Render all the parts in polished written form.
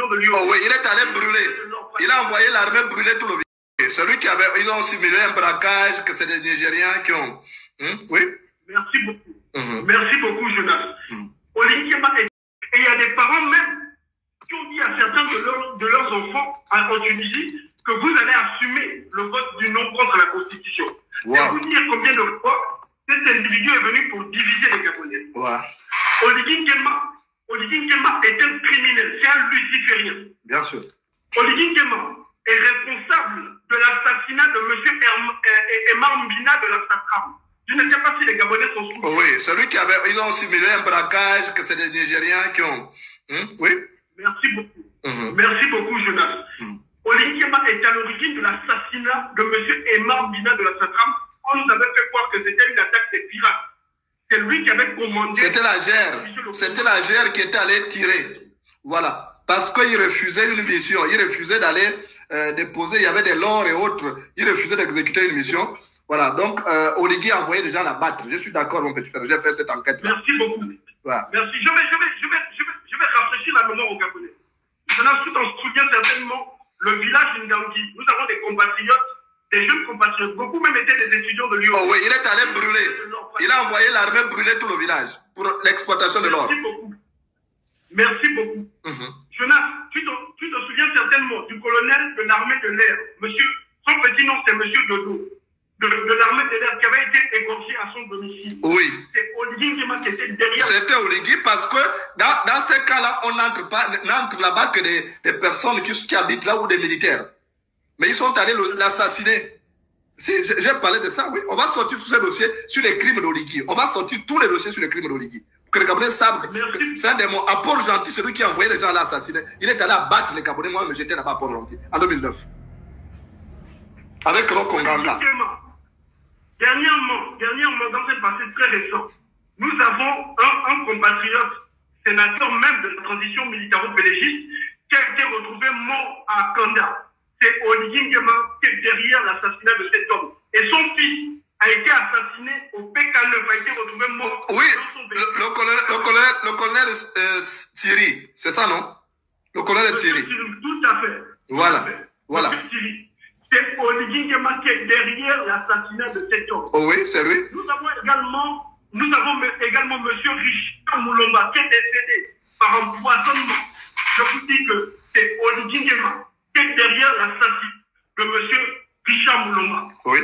décisions de l'UE. Oh oui, il est allé brûler. Il a envoyé l'armée brûler tout le village. Celui qui avait, ils ont simulé un braquage, que c'est des Nigériens qui ont... Oui. Merci beaucoup. Merci beaucoup, Jonas. Et il y a des parents même qui ont dit à certains de leurs enfants en Tunisie que vous allez assumer le vote du non contre la Constitution. Wow. Et vous dire combien de fois cet individu est venu pour diviser les Gabonais. Wow. Oligui Nguema est un criminel, c'est un luciférien. Bien sûr. Oligui Nguema est responsable de l'assassinat de M. Emar Mbina de la Satrame. Je ne sais pas si les Gabonais sont sous. Oh oui, celui qui avait, ils ont simulé un braquage, que c'est des Nigériens qui ont... Oui. Merci beaucoup. Merci beaucoup, Jonas. Oligui Nguema est à l'origine de l'assassinat de M. Emar Mbina de la Satrame. On nous avait fait croire que c'était une attaque des pirates. C'est lui qui avait commandé... C'était la GER. C'était la GER qui était allée tirer. Voilà. Parce qu'il refusait une mission. Il refusait d'aller déposer. Il y avait des lords et autres. Il refusait d'exécuter une mission. Voilà. Donc, Oligui a envoyé des gens la battre. Je suis d'accord, mon petit frère. J'ai fait cette enquête. Merci beaucoup. Voilà. Merci. Je vais rafraîchir la mémoire aux Gabonais. Maintenant, tu t'en souviens certainement, le village Ngangui. Nous avons des compatriotes, des jeunes compatriotes. Beaucoup même étaient des étudiants de l'UE. Oh oui, il est allé brûler. Il a envoyé l'armée brûler tout le village pour l'exploitation de l'or. Merci beaucoup. Merci beaucoup. Jonas, tu te souviens certainement du colonel de l'armée de l'air. Son petit nom, c'est Monsieur Dodo. De l'armée de l'air qui avait été égorgé à son domicile. Oui. C'est Oligui Nguema qui était derrière. C'était Oligui parce que dans ces cas-là, on n'entre là-bas que des personnes qui habitent là ou des militaires. Mais ils sont allés l'assassiner. J'ai parlé de ça, oui. On va sortir tous ces dossiers sur les crimes d'Oligui. On va sortir tous les dossiers sur les crimes d'Oligui. Que les Gabonais savent que c'est un démon. À Port-Gentil, celui qui a envoyé les gens à l'assassiner, il est allé abattre les Gabonais. Moi, j'étais là-bas à Port-Gentil, en 2009. Avec Rokonganga. Dernièrement, dans cette passé très récent, nous avons un compatriote, sénateur même de la transition militaro-belégiste, qui a été retrouvé mort à Kanda. C'est Oligui Nguema qui est derrière l'assassinat de cet homme. Et son fils a été assassiné au PK9, a été retrouvé mort. Oui, le colonel Thierry, c'est ça, non? Le colonel Thierry. Tout à fait. Voilà. Voilà. C'est Oligui Nguema qui est derrière l'assassinat de cet homme. Oh oui, c'est lui. Nous avons également M. Richard Moulomba qui est décédé par empoisonnement. Je vous dis que c'est Oligui Nguema qui est derrière l'assassinat de M. Richard Moulomba. Oui.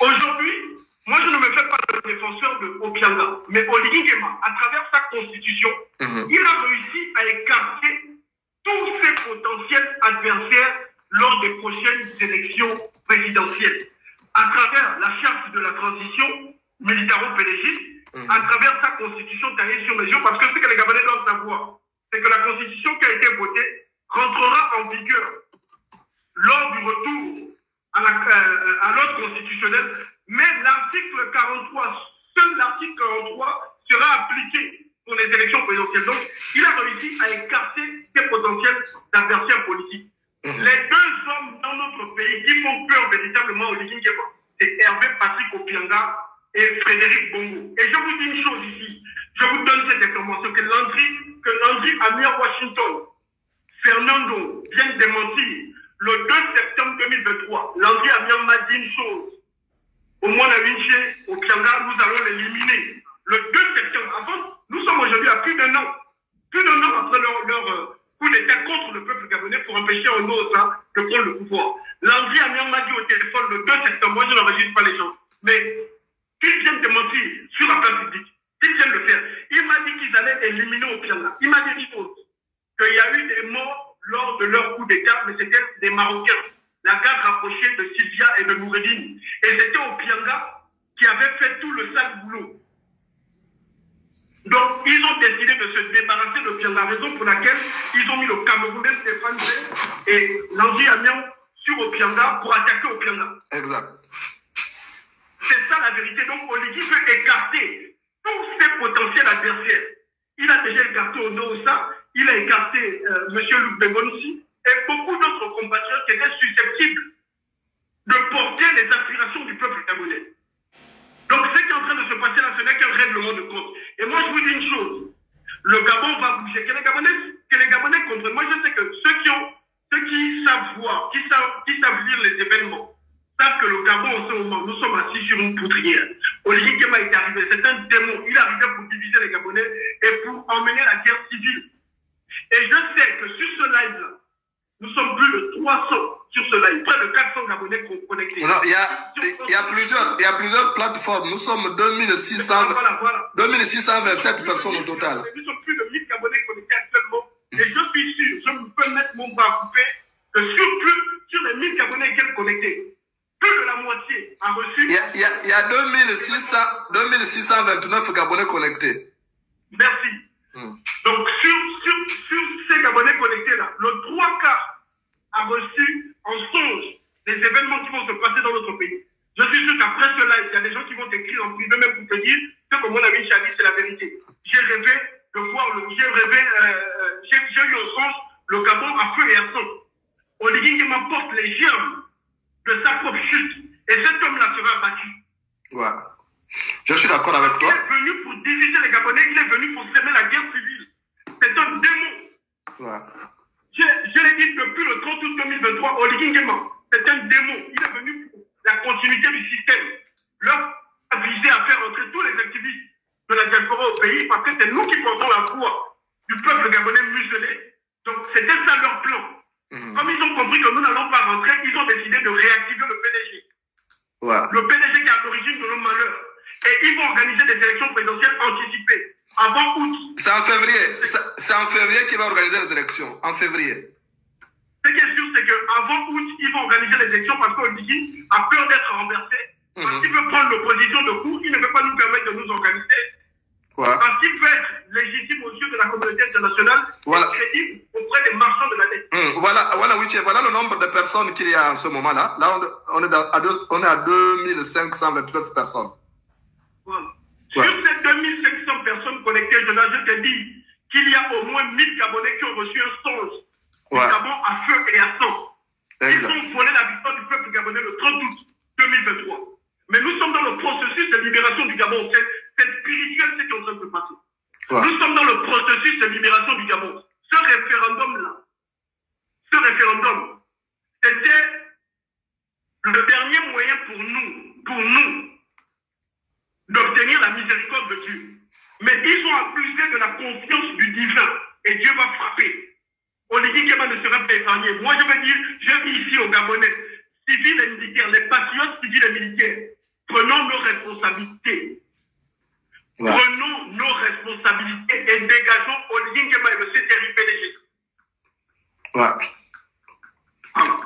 Aujourd'hui, moi je ne me fais pas le défenseur de Obianga, mais Oligui Nguema, à travers sa constitution, il a réussi à écarter tous ses potentiels adversaires lors des prochaines élections présidentielles. À travers la charte de la transition militaro-belégiste, à travers sa constitution taillée sur mesure, parce que ce que les Gabonais doivent savoir, c'est que la constitution qui a été votée rentrera en vigueur lors du retour à l'ordre constitutionnel, mais l'article 43, seul l'article 43 sera appliqué pour les élections présidentielles. Donc, il a réussi à écarter ses potentiels adversaires politiques. Les deux hommes dans notre pays qui font peur véritablement au Oligui Nguema, c'est Hervé Patrick Obianga et Frédéric Bongo. Et je vous dis une chose ici, je vous donne cette information que Landry Amir Washington, Fernando vient de démentir. Le 2 septembre 2023, Landry Amir m'a dit une chose. Au moins, la Vinci, au Pianga, nous allons l'éliminer. Le 2 septembre, avant, nous sommes aujourd'hui à plus d'un an. Plus d'un an après leur coup d'État contre le peuple gabonais pour empêcher un autre de prendre le pouvoir. Landry Amir m'a dit au téléphone le 2 septembre, moi je n'enregistre pas les gens, mais qu'ils viennent de mentir sur la place publique, qu'ils viennent le faire. Il m'a dit qu'ils allaient éliminer au Pianga. Il m'a dit une chose, qu'il y a eu des morts lors de leur coup d'État, mais c'était des Marocains, la garde rapprochée de Sylvia et de Noureddine. Et c'était Obianga qui avait fait tout le sale boulot. Donc, ils ont décidé de se débarrasser de Obianga, raison pour laquelle ils ont mis le Camerounais Stéphane Zé et Landry Amir sur Obianga pour attaquer Obianga. Exact. C'est ça la vérité. Donc, Oligui veut écarter tous ses potentiels adversaires. Il a déjà écarté Onosa, il a écarté M. Luc Begonzi et beaucoup d'autres compatriotes qui étaient susceptibles de porter les aspirations du peuple gabonais. Donc ce qui est en train de se passer là, ce n'est qu'un règlement de compte. Et moi je vous dis une chose, le Gabon va bouger. Que les Gabonais comprennent. Moi, je sais que ceux qui savent voir, qui savent lire les événements, savent que le Gabon, en ce moment, nous sommes assis sur une poutrière. Oligui Nguema est arrivé, c'est un démon. Il est arrivé pour diviser les Gabonais et pour emmener la guerre civile. Et je sais que sur ce live-là, nous sommes plus de 300 sur ce live, près de 400 Gabonais connectés. Non, il y a plusieurs plateformes. Nous sommes 2627 personnes au total. Nous sommes plus de 1000 Gabonais connectés actuellement. Et je suis sûr, je peux mettre mon bras à couper, que sur les 1000 Gabonais qui sont connectés, plus de la moitié a reçu. Il y a 2629 Gabonais connectés. Merci. Donc, sur ces Gabonais connectés-là, le 3/4 a reçu en songe les événements qui vont se passer dans notre pays. Je suis sûr qu'après ce live, il y a des gens qui vont t'écrire en privé même pour te dire que, comme mon ami Chali, c'est la vérité. J'ai rêvé de voir j'ai eu en songe le Gabon à feu et à sang. Oligui Nguema porte les germes de sa propre chute. Et cet homme-là sera battu. Ouais. Je suis d'accord avec toi. Il est venu pour diviser les Gabonais, il est venu pour semer la guerre civile. C'est un démon. Ouais. Je l'ai dit depuis le 30 août 2023, Oligui Nguema, c'est un démon. Il est venu pour la continuité du système. Leur a visé à faire entrer tous les activistes de la diaspora au pays parce que c'est nous qui portons la voix du peuple gabonais muselé. Donc c'était ça leur plan. Comme ils ont compris que nous n'allons pas rentrer, ils ont décidé de réactiver le PDG. Ouais. Le PDG qui est à l'origine de nos malheurs. Et ils vont organiser des élections présidentielles anticipées avant août. C'est en février. C'est en février qu'ils vont organiser les élections. En février. Ce qui est sûr, c'est qu'avant août, ils vont organiser les élections parce qu'Oligui a peur d'être renversé. Parce qu'il veut prendre l'opposition de court, il ne veut pas nous permettre de nous organiser. Ouais. Parce qu'il peut être légitime aux yeux de la communauté internationale et crédible auprès des marchands de la dette. Voilà le nombre de personnes qu'il y a en ce moment-là. Là, on est à 2529 personnes. Voilà. Ouais. Sur ces 2500 personnes connectées, je te dis qu'il y a au moins 1000 Gabonais qui ont reçu un songe du Gabon à feu et à sang. Ils ont volé la victoire du peuple gabonais le 30 août 2023. Mais nous sommes dans le processus de libération du Gabon. C'est spirituel ce qui est en train de se passer. Ouais. Nous sommes dans le processus de libération du Gabon. Ce référendum-là, c'était le dernier moyen pour nous, d'obtenir la miséricorde de Dieu. Mais ils ont abusé de la confiance du divin et Dieu va frapper. Oligui Nguema ne sera pas épargné. Moi, je veux dire, je vis ici aux Gabonais, civils et militaires, les patriotes civils et militaires. Prenons nos responsabilités. Ouais. Prenons nos responsabilités et dégageons Oligui Nguema et le CTRI-PDG. Ouais.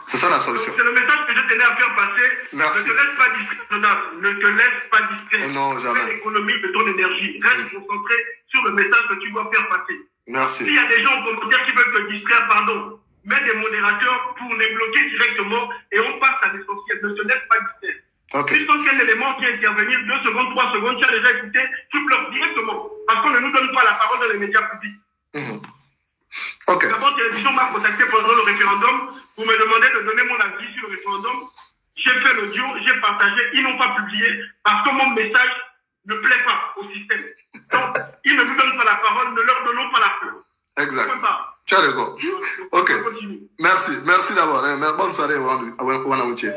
C'est ça la solution. C'est le message que je tenais à faire passer. Merci. Ne te laisse pas distraire. Ne te laisse pas distraire. Non, jamais. Fais l'économie de ton énergie. Reste concentré sur le message que tu dois faire passer. Merci. S'il y a des gens en commentaire qui veulent te distraire, pardon, mets des modérateurs pour les bloquer directement et on passe à l'essentiel. Ne te laisse pas distraire. Okay. Si tu sens qu'il y a un élément qui est intervenir, 2 secondes, 3 secondes, tu as déjà écouté, tu pleures directement. Parce qu'on ne nous donne pas la parole dans les médias publics. Okay. D'abord, Télévision m'a contacté pendant le référendum pour me demander de donner mon avis sur le référendum. J'ai fait l'audio, j'ai partagé, ils n'ont pas publié parce que mon message ne plaît pas au système. Donc, ils ne nous donnent pas la parole, ne leur donnons pas la parole. Exact. Tu as raison. Ok. Merci d'abord. Bonne soirée, Wanawuchi.